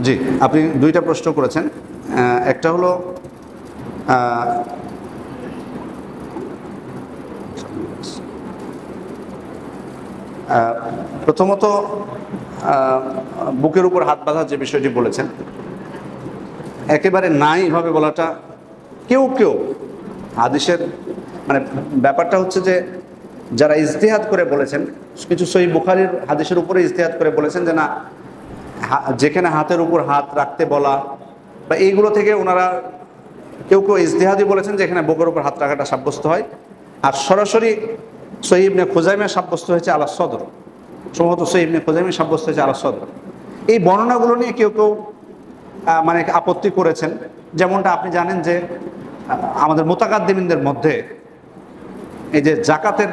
জি, আপনি দুইটা প্রশ্ন করেছেন। একটা হলো প্রথমত বুকের উপর হাত বাঁধার যে বিষয়টি বলেছেন, একেবারে নাই এভাবে বলাটা, কেউ কেউ হাদিসের মানে ব্যাপারটা হচ্ছে যে যারা ইজতিহাদ করে বলেছেন, কিছু সহিহ বুখারীর হাদিসের উপরে ইজতিহাদ করে বলেছেন যে না, যেখানে হাতের উপর হাত রাখতে বলা বা এইগুলো থেকে ওনারা কেউ কেউ ইজতিহাদি বলেছেন যেখানে বুকের উপর হাত রাখাটা সাব্যস্ত হয়। আর সরাসরি সহিহ ইবনে খুজাইমা সাব্যস্ত হয়েছে আলা সদর, সম্ভবত সহিহ ইবনে খুজাইমা সাব্যস্ত হয়েছে আলা সদর। এই বর্ণনাগুলো নিয়ে কেউ কেউ মানে আপত্তি করেছেন। যেমনটা আপনি জানেন যে আমাদের মুতাকাদ্দিমিনদের মধ্যে এই যে জাকাতের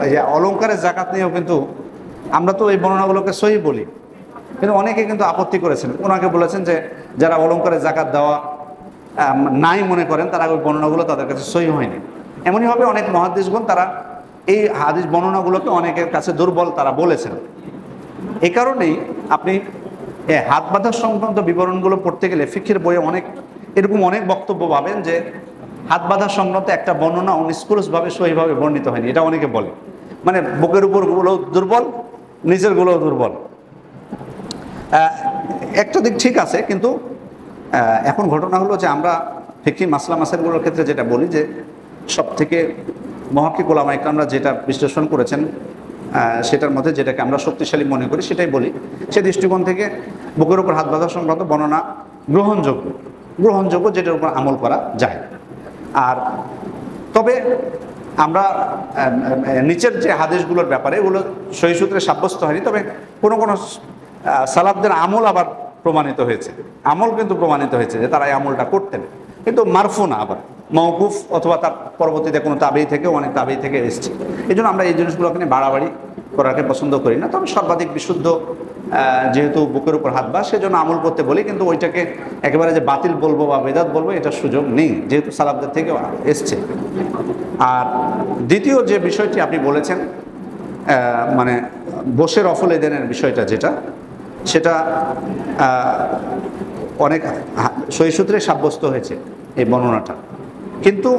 এই যে অলংকারের জাকাত নিয়েও কিন্তু আমরা তো এই বর্ণনাগুলোকে সহিহ বলি, কিন্তু অনেকে কিন্তু আপত্তি করেছেন। ওনাকে বলেছেন যে যারা অলংকারের জাকাত দেওয়া নাই মনে করেন, তারা ওই বর্ণনাগুলো তাদের কাছে সহিহ হয়নি। এমনইভাবে অনেক মুহাদ্দিসগণ তারা এই হাদিস বর্ণনাগুলোকে অনেকের কাছে দুর্বল তারা বলেছেন। এই কারণেই আপনি হাত বাঁধার সংক্রান্ত বিবরণগুলো পড়তে গেলে ফিকহের বইয়ে এরকম অনেক বক্তব্য পাবেন যে হাত বাঁধার সংক্রান্ত একটা বর্ণনা নিষ্কলুষভাবে সহিভাবে বর্ণিত হয়নি, এটা অনেকে বলে। মানে বুকের উপর গুলো দুর্বল, নিচের গুলো দুর্বল। একটা দিক ঠিক আছে, কিন্তু এখন ঘটনা হলো যে আমরা ফিকহি মাসলা মাসাইলগুলোর ক্ষেত্রে যেটা বলি যে সব থেকে মুহাক্কিক উলামা ইকরামরা যেটা বিশ্লেষণ করেছেন সেটার মধ্যে যেটাকে আমরা শক্তিশালী মনে করি সেটাই বলি। সে দৃষ্টিকোণ থেকে বুকের উপর হাত বাঁধা সংক্রান্ত বর্ণনা গ্রহণযোগ্য, যেটার উপর আমল করা যায়। আর তবে আমরা নিচের যে হাদিসগুলোর ব্যাপারে এগুলো সহিহ সূত্রে সাব্যস্ত হয়নি, তবে কোনো কোনো সালাফদের আমল আবার প্রমাণিত হয়েছে, আমল কিন্তু প্রমাণিত হয়েছে যে তারা এই আমলটা করতেন, কিন্তু মারফু না, আবার মওকুফ অথবা তার পরবর্তীতে কোনো তাবেঈ থেকে অনেক তাবেঈ থেকে এসেছে। এই জন্য আমরা এই জিনিসগুলোকে নিয়ে বাড়াবাড়ি করাকে পছন্দ করি না। তবে সর্বাধিক বিশুদ্ধ যেহেতু বুকের উপর হাত বা, সেজন্য আমল করতে বলি, কিন্তু ওইটাকে একেবারে যে বাতিল বলবো বা বেদাত বলবো এটার সুযোগ নেই, যেহেতু সালাফদের থেকে এসছে। আর দ্বিতীয় যে বিষয়টি আপনি বলেছেন মানে বসে রফল এদেনের বিষয়টা, সেটা অনেক সহিহ সূত্রে সাব্যস্ত হয়েছে এই বর্ণনাটা, কিন্তু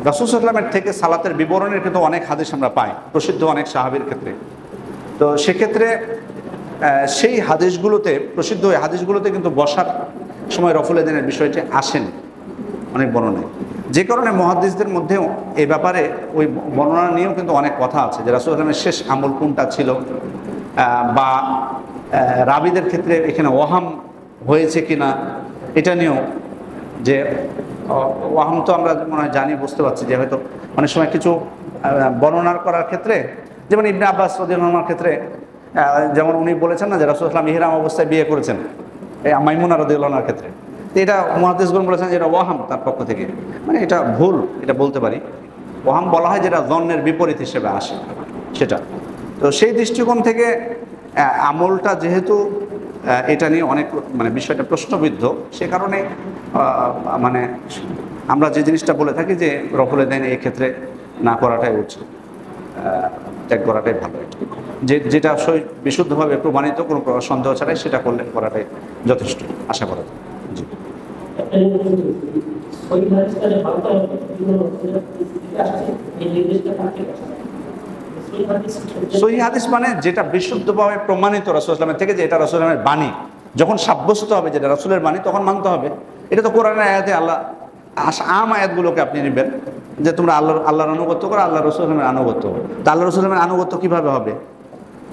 রাসূল সাল্লাল্লাহু আলাইহি ওয়াসাল্লামের থেকে সালাতের বিবরণের কিন্তু অনেক হাদিস আমরা পাই প্রসিদ্ধ অনেক সাহাবীর ক্ষেত্রে। তো সেক্ষেত্রে সেই হাদিসগুলোতে, প্রসিদ্ধ এই হাদিসগুলোতে কিন্তু বসার সময় রফল এদেনের বিষয়টি আসেন অনেক বর্ণনায়, যে কারণে মুহাদ্দিসদের মধ্যেও এই ব্যাপারে ওই বর্ণনা নিয়েও কিন্তু অনেক কথা আছে যে রাসূল সাল্লাল্লাহু আলাইহি ওয়াসাল্লামের শেষ আমল কোনটা ছিল, বা রাবীদের ক্ষেত্রে এখানে ওয়াহাম হয়েছে কিনা এটা নিয়েও। যে ওয়াহাম তো আমরা মনে হয় জানি, বুঝতে পারছি যে হয়তো অনেক সময় কিছু বর্ণনা করার ক্ষেত্রে, যেমন ইবনে আব্বাস রাদিয়াল্লাহু আনহুর ক্ষেত্রে যেমন উনি বলেছেন না যে রাসূল সাল্লাল্লাহু আলাইহি ওয়াসাল্লাম ইহরাম অবস্থায় বিয়ে করেছেন এই মাইমুনা রাদিয়াল্লাহু আনহার ক্ষেত্রে, তো এটা মুহাদ্দিসগণ বলেছেন যে এটা ওয়াহাম তার পক্ষ থেকে, মানে এটা ভুল, এটা বলতে পারি। ওয়াহাম বলা হয় যেটা যন্নের বিপরীত হিসেবে আসে সেটা। তো সেই দৃষ্টিকোণ থেকে আমলটা যেহেতু এটা নিয়ে অনেক মানে বিষয়টা প্রশ্নবিদ্ধ, সে কারণে মানে আমরা যে জিনিসটা বলে থাকি যে রফল এদাইন এই ক্ষেত্রে না করাটাই উচিত, ত্যাগ করাটাই ভালো। যেটা বিশুদ্ধভাবে প্রমাণিত কোনো সন্দেহ ছাড়াই সেটা করাটাই যথেষ্ট আশা করা যায়। জি, সহিহ হাদিস মানে যেটা বিশুদ্ধভাবে প্রমাণিত রাসূল সাল্লাল্লাহু আলাইহি ওয়াসাল্লামের থেকে যে এটা রাসূল সাল্লাল্লাহু আলাইহি ওয়াসাল্লামের বাণী, যখন সাব্যস্ত হবে যেটা রাসূলের বাণী তখন মানতে হবে। এটা তো কোরআনের আয়াতে আল্লাহ আম আয়াতগুলোকে আপনি নেবেন যে তোমরা আল্লাহর আনুগত্য করো, আল্লাহ রাসূল সাল্লাল্লাহু আলাইহি ওয়াসাল্লামের আনুগত্য করো। তা আল্লাহ রাসূল সাল্লাল্লাহু আলাইহি ওয়াসাল্লামের আনুগত্য কীভাবে হবে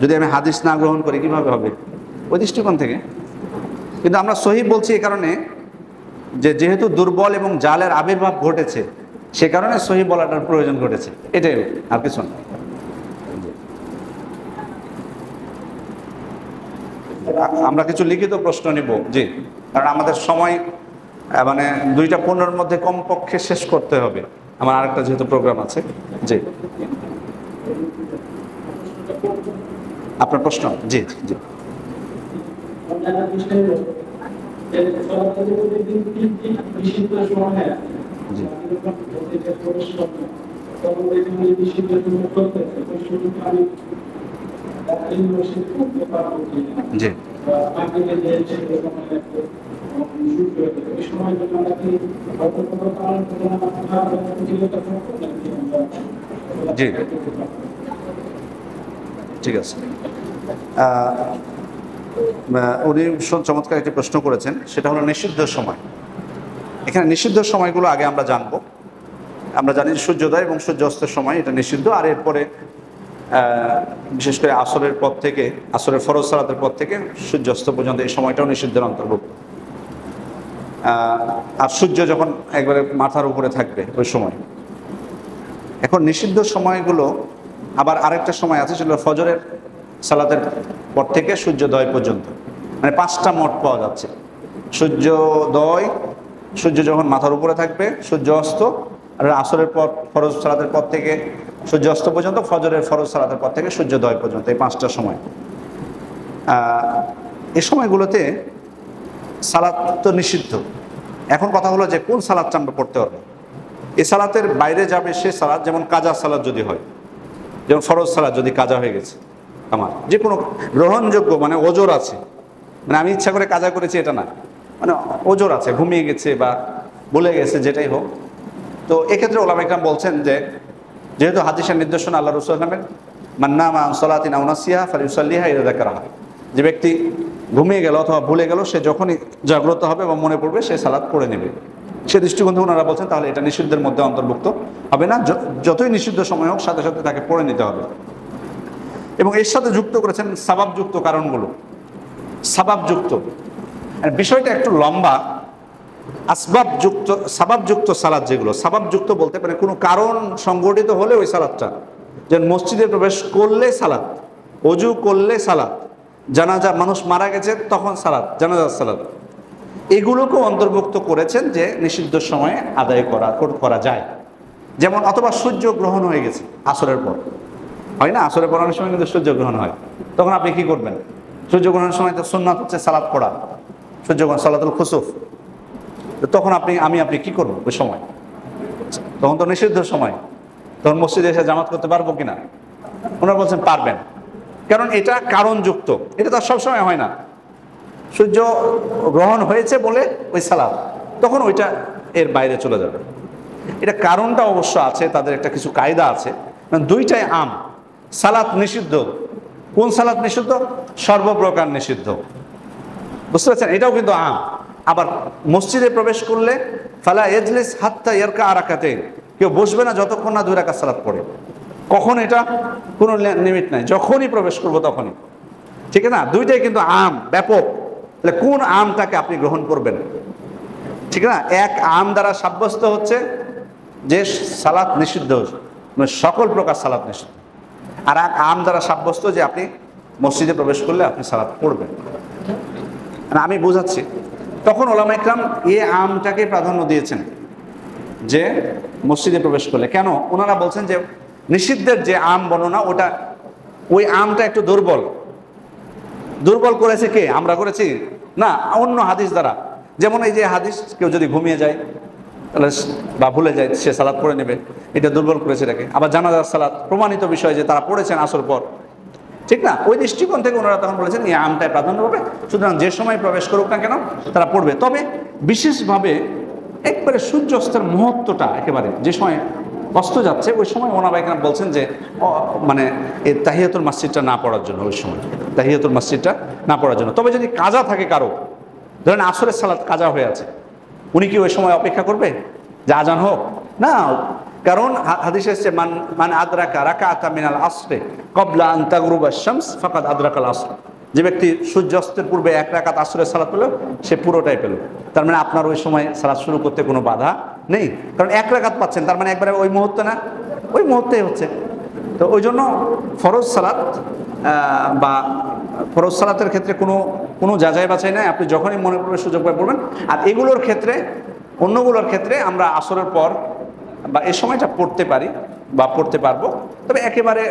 যদি আমি হাদিস না গ্রহণ করি? কীভাবে হবে? ওই দৃষ্টিকোণ থেকে। কিন্তু আমরা সহিহ বলছি এই কারণে যেহেতু দুর্বল এবং জালের আবির্ভাব ঘটেছে, সে কারণে সহিহ বলাটার প্রয়োজন ঘটেছে, এটাই, আর কিছু না। আমরা কিছু লিখিত প্রশ্ন নিব, জি, কারণ আমাদের সময় মানে 2:15 মধ্যে কমপক্ষে শেষ করতে হবে, আমার আরেকটা যেহেতু প্রোগ্রাম আছে। জি, আপনার প্রশ্ন? জি জি জি জি, ঠিক আছে। উনি চমৎকার একটি প্রশ্ন করেছেন, সেটা হলো নিষিদ্ধ সময়। এখানে নিষিদ্ধ সময়গুলো আগে আমরা জানবো। আমরা জানি সূর্যোদয় এবং সূর্যাস্তের সময় এটা নিষিদ্ধ, আর এরপরে বিশেষ করে আসরের পর থেকে, আসরের ফরজ সালাতের পর থেকে সূর্যাস্ত পর্যন্ত এই সময়টাও নিষিদ্ধের অন্তর্ভুক্ত। আর সূর্য যখন একবারে মাথার উপরে থাকবে ওই সময়। এখন নিষিদ্ধ সময়গুলো আবার আরেকটা সময় আছে, সেটা ফজরের সালাতের পর থেকে সূর্যোদয় পর্যন্ত, মানে 5টা মোট পাওয়া যাচ্ছে। সূর্যোদয়, সূর্য যখন মাথার উপরে থাকবে, সূর্য অস্ত, আর আসরের পর ফরজ সালাতের পর থেকে সূর্যাস্ত পর্যন্ত, ফজরের ফরজ সালাতের পর থেকে সূর্যোদয় পর্যন্ত, এই 5টা সময়। এই সময়গুলোতে সালাত তো নিষিদ্ধ। এখন কথা হলো যে কোন সালাতটা আমরা পড়তে পারবো। এই সালাতের বাইরে যাবে সে সালাত, যেমন কাজা সালাত যদি হয়, যেমন ফরজ সালাত যদি কাজা হয়ে গেছে আমার, যে কোনো গ্রহণযোগ্য, মানে ওজোর আছে, মানে আমি ইচ্ছা করে কাজা করেছি এটা না, মানে ওজোর আছে, ঘুমিয়ে গেছে বা ভুলে গেছে, যেটাই হোক। তো এক্ষেত্রে ওলামা ইকরাম বলছেন যে, যেহেতু হাদিসের নির্দেশনা আল্লাহ রাসূল সাল্লাল্লাহু আলাইহি ওয়াসাল্লামের, মান নামা আন সালাতিন আও নাসিহা ফালিউসাল্লিহা ইযা যাকারাহা, যে ব্যক্তি ঘুমিয়ে গেল অথবা ভুলে গেল, সে যখনই জাগ্রত হবে বা মনে পড়বে সে সালাত পড়ে নেবে। সে দৃষ্টিকোণ থেকে ওনারা বলছেন তাহলে এটা নিষিদ্ধের মধ্যে অন্তর্ভুক্ত হবে না, যতই নিষিদ্ধ সময় হোক সাথে সাথে তাকে পড়ে নিতে হবে। এবং এর সাথে যুক্ত করেছেন সাবাবযুক্ত কারণগুলো। সাবাবযুক্ত বিষয়টা একটু লম্বা। আসবাবযুক্ত, সাবাবযুক্ত সালাত যেগুলো, সাবাবযুক্ত বলতে পারে কোনো কারণ সংগঠিত হলে ওই সালাতটা, যেমন মসজিদে প্রবেশ করলে সালাত, অজু করলে সালাত, জানাজা, মানুষ মারা গেছে তখন সালাত, জানাজার সালাত, এগুলোকেও অন্তর্ভুক্ত করেছেন যে নিষিদ্ধ সময়ে আদায় করা যায়। যেমন অথবা সূর্য গ্রহণ হয়ে গেছে আসরের পর, হয় না, আসরের পর অনেক সময় কিন্তু সূর্যগ্রহণ হয়, তখন আপনি কি করবেন? সূর্যগ্রহণের সময় তো সুন্নাত হচ্ছে সালাত পড়া, সূর্যগ্রহণ সালাতুল খুসুফ, তখন আপনি কি করবো ওই সময়? তখন তো নিষিদ্ধ সময়, তখন মসজিদে এসে জামাত করতে পারবো কিনা? ওনারা বলছেন পারবেন, কারণ এটা কারণযুক্ত, এটা তো সবসময় হয় না। সূর্য গ্রহণ হয়েছে বলে ওই সালাত, তখন ওইটা এর বাইরে চলে যাবে। এটা কারণটা অবশ্য আছে, তাদের একটা কিছু কায়দা আছে, মানে দুইটাই আম। সালাত নিষিদ্ধ, কোন সালাত নিষিদ্ধ? সর্বপ্রকার নিষিদ্ধ, বুঝতে পারছেন? এটাও কিন্তু আম। আবার মসজিদে প্রবেশ করলে ফালা ইজলিস হাত্তা ইয়ারকা রাকাতাইন, কেউ বসবে না যতক্ষণ না 2 রাকাত সালাত পড়ে। কখন? এটা কোনো লিমিট নাই, যখনই প্রবেশ করবো তখনই, ঠিক আছে না? দুইটাই কিন্তু আম, ব্যাপক। তাহলে কোন আমটাকে আপনি গ্রহণ করবেন? ঠিক না? এক আম দ্বারা সাব্যস্ত হচ্ছে যে সালাত নিষিদ্ধ, মানে সকল প্রকার সালাত নিষিদ্ধ। আর এক আম দ্বারা সাব্যস্ত যে আপনি মসজিদে প্রবেশ করলে আপনি সালাত পড়বেন। আমি বোঝাচ্ছি, তখন ওলামা ইকরাম এই আমটাকে প্রাধান্য দিয়েছেন যে মসজিদে প্রবেশ করলে। কেন? ওনারা বলছেন যে নিষিদ্ধের যে আম বর্ণনা, ওটা, ওই আমটা একটু দুর্বল করেছে কে? আমরা করেছি না, অন্য হাদিস দ্বারা। যেমন এই যে হাদিস, কেউ যদি ঘুমিয়ে যায় তাহলে বা ভুলে যায় সে সালাত পড়ে নেবে, এটা দুর্বল করেছে এটাকে। আবার জানাজার সালাত প্রমাণিত বিষয় যে তারা পড়েছেন আসর পর, ঠিক না? ওই দৃষ্টিকোণ থেকে ওনারা তখন বলেছেন এই আমটায় প্রাধান্য পাবে, সুতরাং যে সময় প্রবেশ করুক না কেন তারা পড়বে। তবে বিশেষভাবে একবারে সূর্যাস্তের মুহূর্তটা, একেবারে যে সময় অস্ত যাচ্ছে ওই সময় ওনারা এখানে বলছেন যে মানে এই তাহিয়াতুল মসজিদটা না পড়ার জন্য, ওই সময় তাহিয়াতুল মসজিদটা না পড়ার জন্য। তবে যদি কাজা থাকে কারো, ধরেন আসরের সালাত কাজা হয়ে আছে, উনি কি ওই সময় অপেক্ষা করবে যে আজান হোক? না, কারণ হাদিসে এসেছে মান আদরাকা রাকাআতাম মিনাল আসরে ক্বাবলা আন তাগরুবা শামস ফাকাদ আদরাকাল আসর, যে ব্যক্তি সূর্যাস্তের পূর্বে 1 রাকাত আসরের সালাত পেল সে পুরোটাই পেল। তার মানে আপনার ওই সময় সালাত শুরু করতে কোনো বাধা নেই, কারণ 1 রাকাত পাচ্ছেন, তার মানে একবারে ওই মুহূর্তে না, ওই মুহূর্তেই হচ্ছে। তো ওই জন্য ফরজ সালাত বা ফরজ সালাতের ক্ষেত্রে কোনো যাচাই বাছাই নাই, আপনি যখনই মনে করবে সুযোগ পায় পড়বেন। আর এগুলোর ক্ষেত্রে, অন্যগুলোর ক্ষেত্রে আমরা আসরের পর বা এই সময়টা পড়তে পারি বা পড়তে পারবো। তবে একেবারে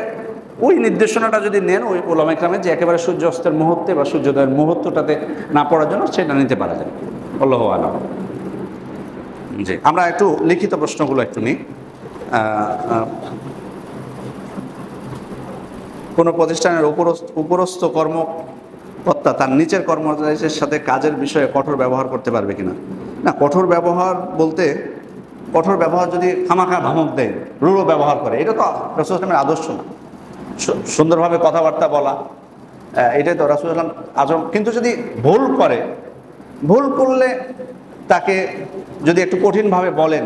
ওই নির্দেশনাটা যদি নেন ওই ওলামা ইকরামের, যে একেবারে সূর্যাস্তের মুহূর্তে বা সূর্যোদয়ের মুহূর্তটাতে না পড়ার জন্য, সেটা নিতে পারা যায়। আল্লাহু আলাম। জি, আমরা একটু লিখিত প্রশ্নগুলো একটু নিই। কোনো প্রতিষ্ঠানের উপরস্থ কর্তা তার নিচের কর্মচারীদের সাথে কাজের বিষয়ে কঠোর ব্যবহার করতে পারবে কিনা? না, কঠোর ব্যবহার বলতে কঠোর ব্যবহার যদি খামাখা ধমক দেয়, রূঢ় ব্যবহার করে, এটা তো রাসূল ইসলামের আদর্শ না। সুন্দরভাবে কথাবার্তা বলা, এটাই তো রাসূল ইসলাম আচরণ। কিন্তু যদি ভুল করে, ভুল করলে তাকে যদি একটু কঠিনভাবে বলেন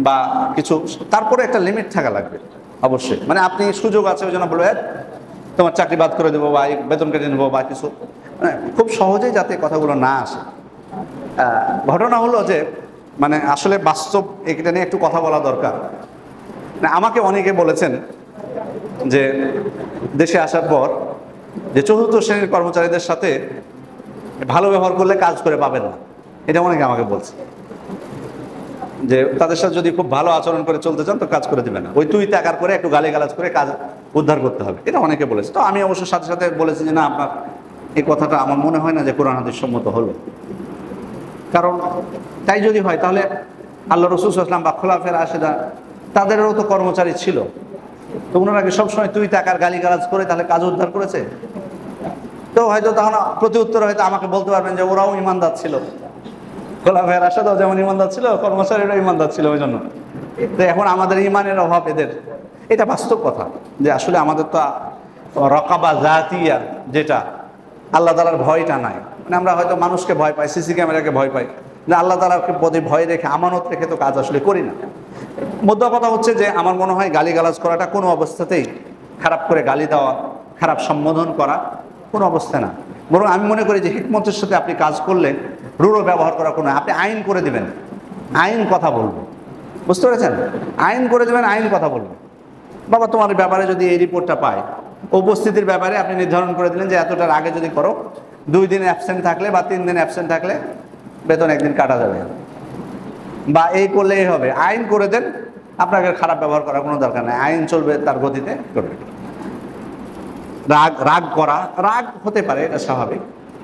বা কিছু, তারপরে একটা লিমিট থাকা লাগবে অবশ্যই। মানে আপনি সুযোগ আছে ওই জন্য বলবেন তোমার চাকরি বাদ করে দেবো বা বেতন কেটে নেবো বা কিছু, মানে খুব সহজেই যাতে কথাগুলো না আসে। ঘটনা হলো যে মানে আসলে বাস্তব এটা নিয়ে একটু কথা বলা দরকার। আমাকে অনেকে বলেছেন যে দেশে আসার পর যে চতুর্থ শ্রেণীর কর্মচারীদের সাথে ভালো ব্যবহার করলে কাজ করে পাবেন না, এটা অনেকে আমাকে বলছে যে তাদের সাথে যদি খুব ভালো আচরণ করে চলতে চান তো কাজ করে দেবে না, ওই তুই তাকার করে একটু গালিগালাজ করে কাজ উদ্ধার করতে হবে, এটা অনেকে বলেছে। তো আমি অবশ্য সাথে সাথে বলেছি যে না, আপনার এই কথাটা আমার মনে হয় না যে কোরআন হাদিস সম্মত হলো। কারণ তাই যদি হয় তাহলে আল্লাহ রাসূল সাল্লাল্লাহু আলাইহি ওয়াসাল্লাম বা খোলাফায়ে রাশেদা তাদেরও তো কর্মচারী ছিল, তো ওনারা কি সবসময় তুই তাকার গালিগালাজ করে তাহলে কাজ উদ্ধার করেছে? তো হয়তো তখন প্রতি উত্তর হয়তো আমাকে বলতে পারবেন যে ওরাও ইমানদার ছিল, খোলাফায়ে রাশেদাও যেমন ইমানদার ছিল, কর্মচারীরাও ইমানদার ছিল, ওই জন্য তো এখন আমাদের ইমানের অভাব এদের। এটা বাস্তব কথা যে আসলে আমাদের তো রকাবা জাতিয়া, যেটা আল্লাহ তাআলার ভয়টা নাই। মানে আমরা হয়তো মানুষকে ভয় পাই, সিসি ক্যামেরাকে ভয় পাই, যে আল্লাহ তাআলার প্রতি ভয় রেখে আমানত রেখে তো কাজ আসলে করি না। মোদ্দা কথা হচ্ছে যে আমার মনে হয় গালিগালাজ করাটা কোনো অবস্থাতেই, খারাপ করে গালি দেওয়া, খারাপ সম্বোধন করা কোনো অবস্থা না। বরং আমি মনে করি যে হিকমতের সাথে আপনি কাজ করলে রূঢ় ব্যবহার করা কোনো, আপনি আইন করে দিবেন, আইন কথা বলবো, বুঝতে পেরেছেন? আইন করে দেবেন, আইন কথা বলবো। বাবা তোমার ব্যাপারে যদি এই রিপোর্টটা পায়, উপস্থিতির ব্যাপারে আপনি নির্ধারণ করে দিলেন যে এতটার আগে যদি করো, 2 দিন অ্যাবসেন্ট থাকলে বা 3 দিন অ্যাবসেন্ট থাকলে বেতন 1 দিন কাটা যাবে, বা এই করলে এই হবে, আইন করে দেন। আপনাকে খারাপ ব্যবহার করার কোনো দরকার নেই, আইন চলবে তার গতিতে করবে। রাগ করা, রাগ হতে পারে, এটা স্বাভাবিক।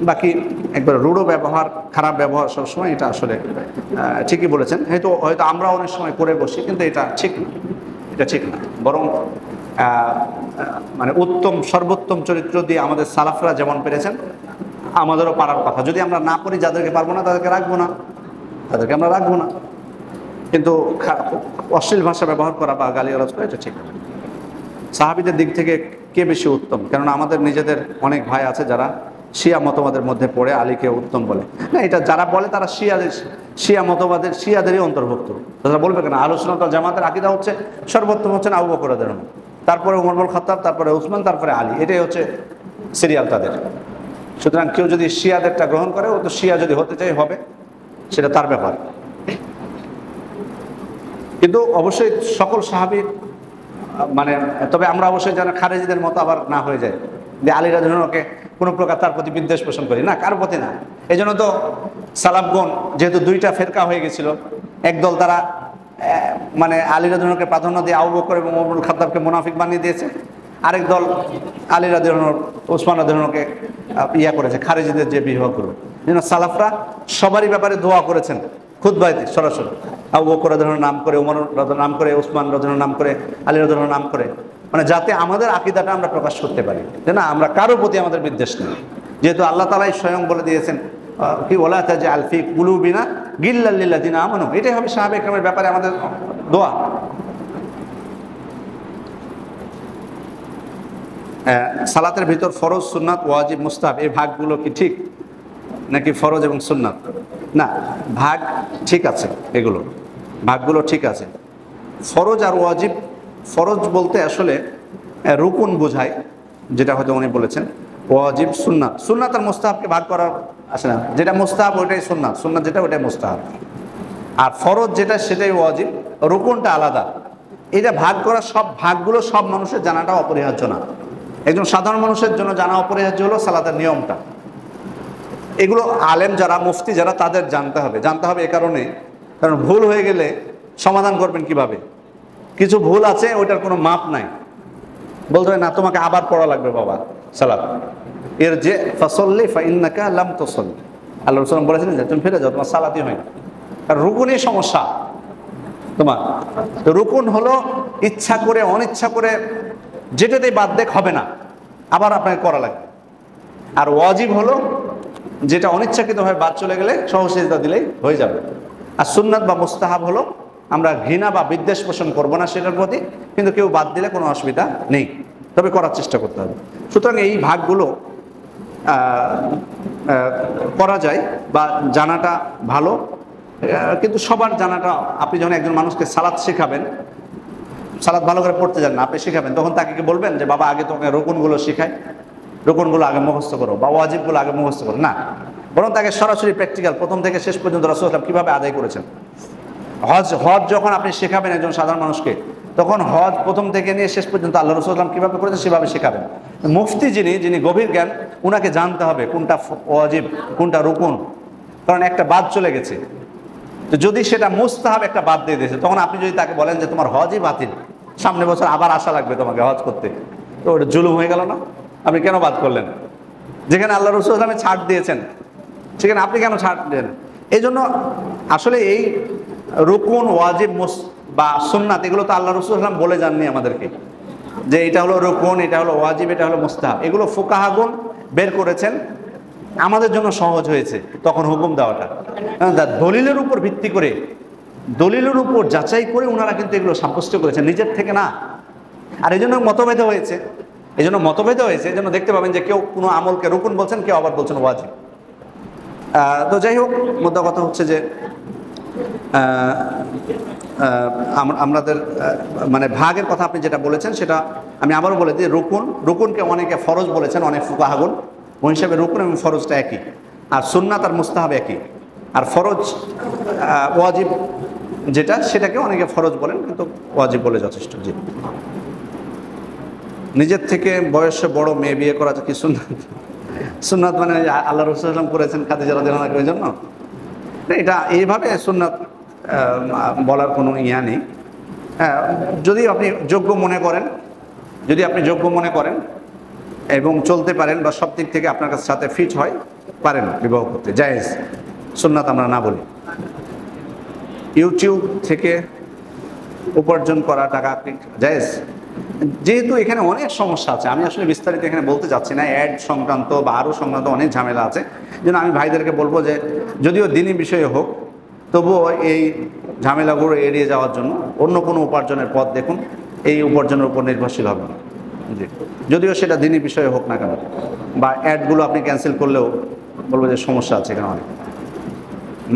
বাকি একবার রূঢ় ব্যবহার, খারাপ ব্যবহার সবসময়, এটা আসলে ঠিকই বলেছেন। হয়তো আমরা অনেক সময় করে বসি, কিন্তু এটা ঠিক না, এটা ঠিক না। বরং মানে উত্তম সর্বোত্তম চরিত্র দিয়ে আমাদের সালাফরা যেমন পেরেছেন, আমাদেরও পারার কথা। যদি আমরা না করি, যাদেরকে পারবো না তাদেরকে রাখবো না, তাদেরকে আমরা রাখবো না। কিন্তু অশ্লীল ভাষা ব্যবহার করা বা গালিগালাজ করা এটা ঠিক না। সাহাবীদের দিক থেকে কে বেশি উত্তম? কেননা আমাদের নিজেদের অনেক ভাই আছে যারা শিয়া মতবাদের মধ্যে পড়ে আলীকে উত্তম বলে। না, এটা যারা বলে তারা শিয়া মতবাদের, শিয়াদেরই অন্তর্ভুক্ত। তারা বলবে কেন? আহলুস সুন্নাত ওয়াল জামাতের আকীদা হচ্ছে সর্বোত্তম হচ্ছেন আবু বকর রাদিয়াল্লাহু আনহু, তারপরে ওমর ইবনুল খাত্তাব, তারপরে উসমান, তারপরে আলী, এটাই হচ্ছে সিরিয়াল তাদের। সুতরাং কেউ যদি শিয়াদেরটা গ্রহণ করে, ও তো শিয়া যদি হতে চাই হবে, সেটা তার ব্যাপার। কিন্তু অবশ্যই সকল সাহাবী মানে, তবে আমরা অবশ্যই যেন খারেজিদের মতো আবার না হয়ে যায় যে আলী রাদিয়াল্লাহু আনহুকে কোনো প্রকার তার প্রতি বিদ্বেষ পোষণ করি না, কার প্রতি না। এই জন্য তো সালাফগণ যেহেতু 2টা ফেরকা হয়ে গেছিল, একদল তারা মানে আলী রাদিয়াল্লাহু আনহুকে প্রাধান্য দিয়ে আবু বকর এবং ওমর ইবনুল খাত্তাবকে মুনাফিক বানিয়ে দিয়েছে, আরেক দল আলী রাদিয়াল্লাহু আনহু, ওসমান রাদিয়াল্লাহু আনহুকে করেছে, খারেজিদের যে বিভাগগুলো। এই জন্য সালাফরা সবারই ব্যাপারে দোয়া করেছেন খুতবায় সরাসরি, আবু বকর রাদিয়াল্লাহু আনহুর নাম করে, ওমর রাদিয়াল্লাহু নাম করে, ওসমান রাদিয়াল্লাহু নাম করে, আলী রাদিয়াল্লাহু নাম করে, মানে যাতে আমাদের আকীদাটা আমরা প্রকাশ করতে পারি যে না, আমরা কারো প্রতি আমাদের বিদ্বেষ নেই। যেহেতু আল্লাহ তাআলাই স্বয়ং বলে দিয়েছেন কি ওয়ালা তাজআল ফি কুলুবিনা গিল্লাল লিল্লাযিনা আমানু, এটাই হবে সাহাবায়ে কেরামের ব্যাপারে আমাদের দোয়া। সালাতের ভিতর ফরজ, সুন্নাত, ওয়াজিব, মুস্তাহাব এই ভাগগুলো কি ঠিক নাকি ফরজ এবং সুন্নাত? না, ভাগ ঠিক আছে, এগুলো ভাগগুলো ঠিক আছে। ফরজ আর ওয়াজিব, ফরজ বলতে আসলে রুকুন বোঝায়, যেটা হয়তো উনি বলেছেন। ওয়াজিব, সুন্নাত, সুন্নাত আর মুস্তাহাবকে ভাগ করার আসে না, যেটা মুস্তাহাব ওইটাই সুন্নাত, সুন্নাত যেটা ওইটাই মুস্তাহাব, আর ফরজ যেটা সেটাই ওয়াজিব, রুকুনটা আলাদা। এটা ভাগ করা, সব ভাগগুলো সব মানুষের জানাটা অপরিহার্য না। একজন সাধারণ মানুষের জন্য জানা অপরিহার্য হলো সালাতের নিয়মটা। এগুলো আলেম যারা, মুফতি যারা, তাদের জানতে হবে। এ কারণে, কারণ ভুল হয়ে গেলে সমাধান করবেন কিভাবে? কিছু ভুল আছে, ওইটার কোনো মাপ নাই, বলতে হয় না তোমাকে আবার পড়া লাগবে বাবা সালাত, এর যে ফাসল্লি ফাইন্নাকা লাম তুসাল্লি, আল্লাহ রাসূল বলেছেন যে তুমি ফিরে যাও, তোমার সালাতই হয় না। আর রুকুনই সমস্যা তোমার। তো রুকুন হলো ইচ্ছা করে অনিচ্ছা করে যেটাতেই বাদ দেখ হবে না, আবার আপনাকে করা লাগবে। আর ওয়াজিব হলো যেটা অনিচ্ছাকৃতভাবে বাদ চলে গেলে সহসিজদা দিলেই হয়ে যাবে। আর সুন্নাত বা মুস্তাহাব হলো আমরা ঘৃণা বা বিদ্বেষ পোষণ করবো না সেটার প্রতি, কিন্তু কেউ বাদ দিলে কোনো অসুবিধা নেই, তবে করার চেষ্টা করতে হবে। সুতরাং এই ভাগগুলো করা যায় বা জানাটা ভালো, কিন্তু সবার জানাটা, আপনি যখন একজন মানুষকে সালাত শেখাবেন, সালাত ভালো করে পড়তে জানেন না, আপনি শেখাবেন, তখন তাকে কি বলবেন যে বাবা আগে তোমাকে রুকুনগুলো শেখায়, রুকুনগুলো আগে মুখস্থ করো বা ওয়াজিবগুলো আগে মুখস্থ করো? না, বরং তাকে সরাসরি প্র্যাকটিক্যাল প্রথম থেকে শেষ পর্যন্ত রাসূলুল্লাহ সাল্লাল্লাহু আলাইহি ওয়াসাল্লাম কিভাবে আদায় করেছেন। হজ যখন আপনি শেখাবেন একজন সাধারণ মানুষকে, তখন হজ প্রথম থেকে নিয়ে শেষ পর্যন্ত আল্লাহ রাসূল সাল্লাল্লাহু আলাইহি ওয়াসাল্লাম কিভাবে করেছেন সেভাবে শেখাবেন। মুফতি যিনি গভীর জ্ঞান, উনাকে জানতে হবে কোনটা ওয়াজিব কোনটা রুকুন, কারণ একটা বাদ চলে গেছে। তো যদি সেটা মুস্তাহাব একটা বাদ দিয়ে দিয়েছে, তখন আপনি যদি তাকে বলেন যে তোমার হজই বাতিল, সামনে বছর আবার আসা লাগবে তোমাকে হজ করতে, তো ওটা জুলুম হয়ে গেল না? আপনি কেন বাদ করলেন? যেখানে আল্লাহ রাসূল সাল্লাল্লাহু আলাইহি ওয়াসাল্লাম ছাড় দিয়েছেন সেখানে আপনি কেন ছাড় দেন? এই জন্য আসলে এই রুকুন, ওয়াজিব বা সুন্নাত, এগুলো তো আল্লাহ রাসূল সাল্লাল্লাহু আলাইহি ওয়াসাল্লাম বলে যাননি আমাদেরকে যে এটা হলো রুকুন, এটা হলো ওয়াজিব, এটা হলো মুস্তাহাব। এগুলো ফুকাহাগুন বের করেছেন, আমাদের জন্য সহজ হয়েছে তখন হুকুম দেওয়াটা। দলিলের উপর ভিত্তি করে, দলিলের উপর যাচাই করে ওনারা কিন্তু এগুলো সাব্যস্ত করেছেন, নিজের থেকে না। আর এই জন্য মতভেদ হয়েছে, এই জন্য দেখতে পাবেন যে কেউ কোনো আমলকে রুকুন বলছেন, কেউ আবার বলছেন ওয়াজিব। তো যাই হোক, মোদ্দা কথা হচ্ছে যে আমাদের মানে ভাগের কথা আপনি যেটা বলেছেন সেটা আমি আবারও বলে দিই। রুকুনকে অনেকে ফরজ বলেছেন, অনেক ফুকাহাগুন, ওই হিসাবে রুকুন এবং ফরজটা একই, আর সুন্নাত আর মুস্তাহাব একই। আর ফরজ ওয়াজিব যেটা, সেটাকে অনেকে ফরজ বলেন, কিন্তু ওয়াজিব বলে যথেষ্ট। জি, নিজের থেকে বয়সে বড় মেয়ে বিয়ে করা কি সুন্নাত? সুন্নাত মানে আল্লাহ রাসূল সাল্লাল্লাহু আলাইহি ওয়াসাল্লাম করেছেন খাদিজা রাদিয়াল্লাহু আনহার জন্য, এটা এইভাবে সুন্নাত বলার কোনো ইয়া নেই। যদি আপনি যোগ্য মনে করেন এবং চলতে পারেন বা সব দিক থেকে আপনার সাথে ফিট হয়, পারেন বিবাহ করতে, জায়েজ। সুন্নাত আমরা না বলি। ইউটিউব থেকে উপার্জন করা টাকা জায়েজ, যেহেতু এখানে অনেক সমস্যা আছে, আমি আসলে বিস্তারিত এখানে বলতে যাচ্ছি না, অ্যাড সংক্রান্ত বা আরও সংক্রান্ত অনেক ঝামেলা আছে। যেন আমি ভাইদেরকে বলবো যে যদিও দিনই বিষয়ে হোক, তবুও এই ঝামেলাগুলো এড়িয়ে যাওয়ার জন্য অন্য কোনো উপার্জনের পথ দেখুন, এই উপার্জনের উপর নির্ভরশীল হবে না। জি, যদিও সেটা দিনই বিষয়ে হোক না কেন, বা অ্যাডগুলো আপনি ক্যান্সেল করলেও বলবো যে সমস্যা আছে এখানে অনেক।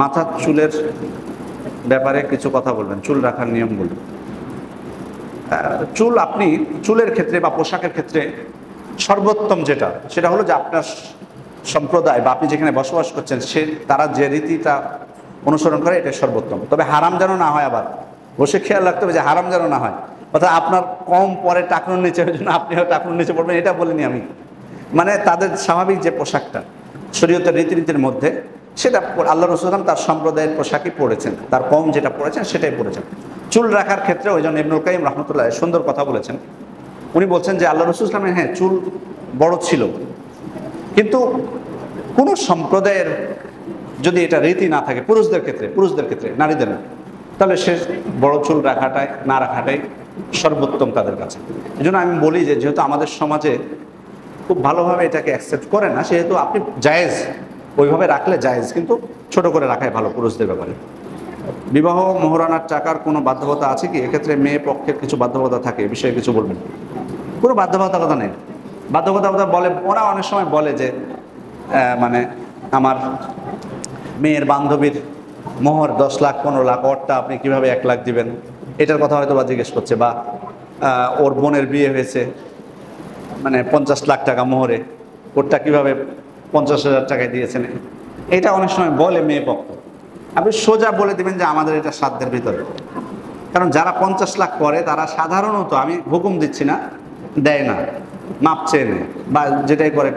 মাথার চুলের ব্যাপারে কিছু কথা বলবেন, চুল রাখার নিয়ম বলবেন। আপনি চুলের ক্ষেত্রে বা পোশাকের ক্ষেত্রে সর্বোত্তম যেটা, সেটা হলো যে আপনার সম্প্রদায় বা আপনি যেখানে বসবাস করছেন তারা যে রীতিটা অনুসরণ করে, এটা সর্বোত্তম। তবে হারাম যেন না হয়, আবার বসে খেয়াল রাখতে হবে যে হারাম যেন না হয়। অর্থাৎ আপনার কম পরে টাকনুর নিচে, ওই জন্য আপনিও টাকনুর নিচে পড়বেন, এটা বলিনি আমি। মানে তাদের স্বাভাবিক যে পোশাকটা শরীয়তের রীতিনীতির মধ্যে, সেটা আল্লাহ রাসূল সাল্লাল্লাহু আলাইহি ওয়াসাল্লাম তার সম্প্রদায়ের পোশাকই পরেছেন, তার কম যেটা পরেছেন সেটাই পরেছেন। চুল রাখার ক্ষেত্রে ওই জন্য ইবনুল কাইয়িম রাহমাতুল্লাহ সুন্দর কথা বলেছেন। উনি বলছেন যে আল্লাহ রাসূল সাল্লাল্লাহু আলাইহি ওয়াসাল্লামের হ্যাঁ চুল বড় ছিল, কিন্তু কোনো সম্প্রদায়ের যদি এটা রীতি না থাকে, পুরুষদের ক্ষেত্রে নারীদের না, তাহলে সে বড় চুল না রাখাটাই সর্বোত্তম তাদের কাছে। এই জন্য আমি বলি যে যেহেতু আমাদের সমাজে খুব ভালোভাবে এটাকে অ্যাকসেপ্ট করে না, সেহেতু আপনি জায়েজ ওইভাবে রাখলে জায়েজ, কিন্তু ছোট করে রাখাই ভালো পুরুষদের ব্যাপারে। বিবাহ মোহরানার টাকার কোনো বাধ্যবাধকতা আছে কি? এক্ষেত্রে মেয়ে পক্ষের কিছু বাধ্যবাধকতা থাকে, এ বিষয়ে কিছু বলবেন? কোনো বাধ্যবাধকতা নেই। বাধ্যবাধকতা বলে ওরা অনেক সময় বলে যে মানে আমার মেয়ের বান্ধবীর মোহর 10 লাখ 15 লাখ, ওরটা আপনি কিভাবে 1 লাখ দিবেন, এটার কথা হয়তো বা জিজ্ঞেস করছে। বা ওর বোনের বিয়ে হয়েছে মানে 50 লাখ টাকা মোহরে, ওরটা কিভাবে 50,000 টাকায় দিয়েছেন, এটা অনেক সময় বলে মেয়ে পক্ষ। আপনি সোজা বলে দিবেন যে আমাদের এটা সাধ্যের ভিতরে। কারণ যারা 50 লাখ করে তারা সাধারণত, আমি হুকুম দিচ্ছি না, দেয় না, মাপ চেয়ে নেয়, বা যেটাই করে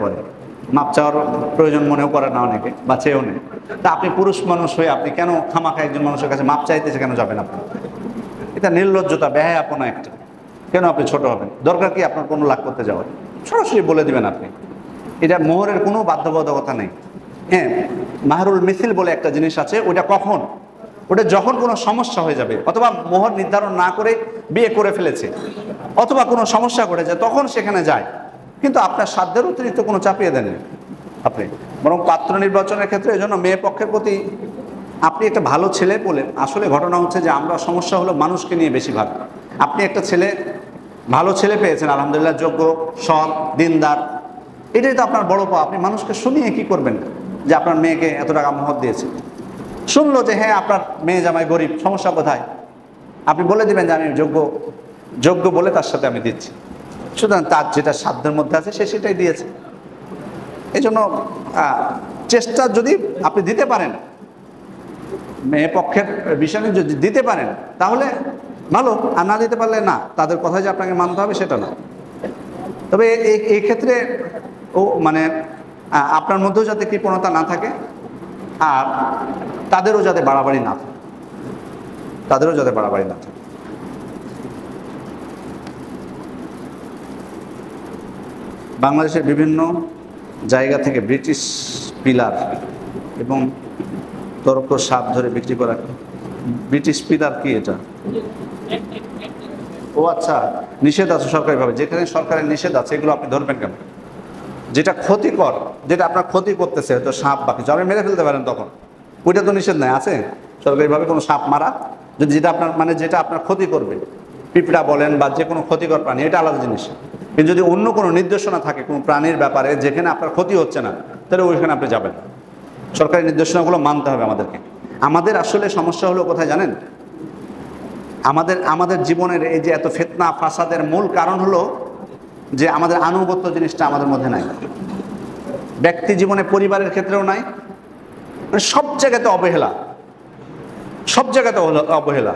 মাপ চাওয়ার প্রয়োজন মনেও করে না অনেকে, বা চেয়েও নেয়। তা আপনি পুরুষ মানুষ হয়ে আপনি কেন খামাখা একজন মানুষের কাছে মাপ চাইতেছে কেন যাবেন আপনি? এটা নির্লজ্জতা, বেহায়াপনা একটা। কেন আপনি ছোট হবেন? দরকার কি আপনার 15 লাখ করতে যাওয়ার? সরাসরি বলে দিবেন আপনি। এটা মোহরের কোনো বাধ্যবাধকতা নেই। হ্যাঁ, মাহরুল মিছিল বলে একটা জিনিস আছে, ওটা কখন? ওটা যখন কোনো সমস্যা হয়ে যাবে, অথবা মোহর নির্ধারণ না করে বিয়ে করে ফেলেছে, অথবা কোনো সমস্যা ঘটেছে, তখন সেখানে যায়। কিন্তু আপনার সাধ্যের অতিরিক্ত কোনো চাপিয়ে দেননি। আপনি বরং পাত্র নির্বাচনের ক্ষেত্রে এই জন্য মেয়ে পক্ষের প্রতি আপনি একটা ভালো ছেলে বলেন, আসলে ঘটনা হচ্ছে যে আমরা সমস্যা হলো মানুষকে নিয়ে বেশি ভাবি। আপনি একটা ছেলে ভালো ছেলে পেয়েছেন, আলহামদুলিল্লাহ, যোগ্য, সৎ, দিনদার, এটাই তো আপনার বড় পাওয়া। আপনি মানুষকে শুনিয়ে কি করবেন যে আপনার মেয়েকে এত টাকা মহৎ দিয়েছে? শুনলো যে হ্যাঁ আপনার মেয়ে জামাই গরিব, সমস্যা কোথায়? আপনি বলে দিবেন যে আমি যোগ্য বলে তার সাথে আমি দিচ্ছি। সুতরাং তার যেটা সাধ্যের মধ্যে আছে সে সেটাই দিয়েছে। এই জন্য চেষ্টা যদি আপনি দিতে পারেন, মেয়ে পক্ষের বিষয়ে যদি দিতে পারেন তাহলে ভালো, আর না দিতে পারলে না, তাদের কথা যে আপনাকে মানতে হবে সেটা না। তবে এই ক্ষেত্রে ও মানে আপনার মধ্যেও যাতে কৃপণতা না থাকে, আর তাদেরও যাতে বাড়াবাড়ি না থাকে, বাংলাদেশের বিভিন্ন জায়গা থেকে ব্রিটিশ পিলার এবং তর্ক সাপ ধরে বিক্রি করা। ব্রিটিশ পিলার কি এটা? ও আচ্ছা, নিষেধ আছে সরকারিভাবে। যেখানে সরকারের নিষেধ আছে এগুলো আপনি ধরবেন কেন? যেটা ক্ষতিকর, যেটা আপনার ক্ষতি করতেছে, তো সাপ বা কিছু আপনি মেরে ফেলতে পারেন, তখন ওইটা তো নিষেধ নাই। আছে সরকারিভাবে কোনো সাপ মারা, যদি যেটা আপনার যেটা আপনার ক্ষতি করবে, পিঁপড়া বলেন বা যে কোনো ক্ষতিকর প্রাণী, এটা আলাদা জিনিস। কিন্তু যদি অন্য কোনো নির্দেশনা থাকে কোনো প্রাণীর ব্যাপারে যেখানে আপনার ক্ষতি হচ্ছে না, তাহলে ওইখানে আপনি যাবেন। সরকারি নির্দেশনাগুলো মানতে হবে আমাদেরকে। আমাদের আসলে সমস্যা হলো কোথায় জানেন? আমাদের জীবনের এই যে এত ফিতনা ফাসাদের মূল কারণ হলো যে আমাদের আনুগত্য জিনিসটা আমাদের মধ্যে নাই। ব্যক্তি জীবনে, পরিবারের ক্ষেত্রেও নাই, সব জায়গাতে অবহেলা,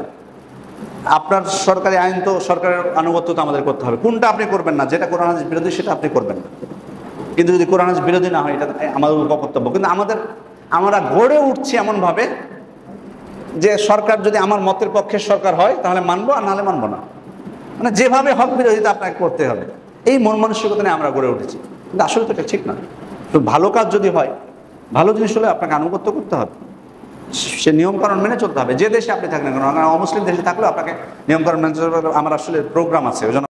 আপনার সরকারি আইন তো, সরকারের আনুগত্য তো আমাদের করতে হবে। কোনটা আপনি করবেন না? যেটা কোরআন হাদিস বিরোধী সেটা আপনি করবেন না। কিন্তু যদি কোরআন হাদিস বিরোধী না হয়, এটা আমাদের কর্তব্য। কিন্তু আমরা গড়ে উঠছি এমনভাবে যে সরকার যদি আমার মতের পক্ষে সরকার হয় তাহলে মানবো, আর নাহলে মানবো না। মানে যেভাবে হক বিরোধিতা আপনাকে করতে হবে, এই মন মানসিকতা নিয়ে আমরা গড়ে উঠেছি। কিন্তু আসলে তো এটা ঠিক না। তো ভালো কাজ যদি হয়, ভালো জিনিস হলে আপনাকে আনুগত্য করতে হবে, সে নিয়মকানুন মেনে চলতে হবে। যে দেশে আপনি থাকেন না কেন, অমুসলিম দেশে থাকলেও আপনাকে নিয়মকানুন মেনে চলতে হবে। আমার আসলে প্রোগ্রাম আছে, ওই জন্য